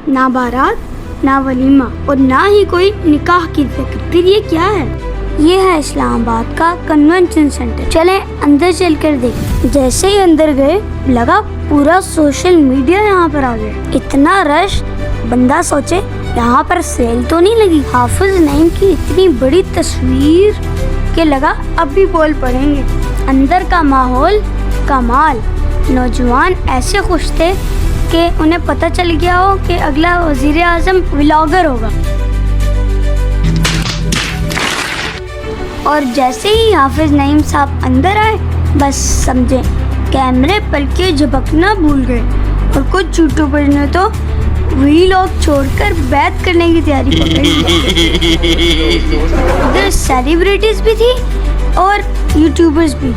ना बारात, ना वलीमा और ना ही कोई निकाह की जिक्र। फिर ये क्या है? ये है इस्लामाबाद का कन्वेंशन सेंटर। चले अंदर चलकर देखें। जैसे ही अंदर गए लगा पूरा सोशल मीडिया यहाँ पर आ गया। इतना रश, बंदा सोचे यहाँ पर सेल तो नहीं लगी। हाफिज नईम की इतनी बड़ी तस्वीर के लगा अब भी बोल पड़ेंगे। अंदर का माहौल कमाल। नौजवान ऐसे खुश थे कि उन्हें पता चल गया हो कि अगला वजीर आज़म व्लॉगर होगा। और जैसे ही हाफिज नईम साहब अंदर आए, बस समझे कैमरे पर के झपकना भूल गए और कुछ यूट्यूबर ने तो व्लॉग छोड़कर बैत करने की तैयारी पकड़ ली। उधर सेलिब्रिटीज भी थी और यूट्यूबर्स भी,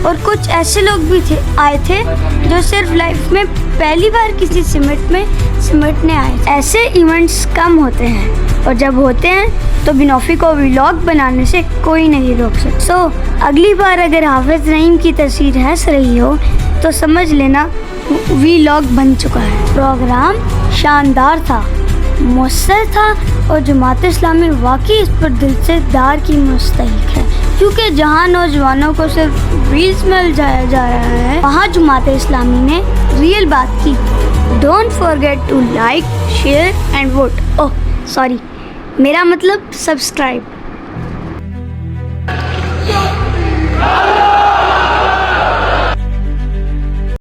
और कुछ ऐसे लोग भी आए थे जो सिर्फ लाइफ में पहली बार किसी सिमटने आए। ऐसे इवेंट्स कम होते हैं और जब होते हैं तो बिनौफी को व्लॉग बनाने से कोई नहीं रोक सकता। अगली बार अगर हाफिज नईम की तस्वीर हंस रही हो तो समझ लेना व्लॉग बन चुका है। प्रोग्राम शानदार था, मुअस्सर था और जमात इस्लामी वाकई इस पर दिल से दार की मुस्तहिक है, क्योंकि जहां नौजवानों को सिर्फ रील्स में उलझाया जा रहा है, वहां जमात इस्लामी ने रियल बात की। Don't forget to like, share and vote. Oh sorry, मेरा मतलब सब्सक्राइब।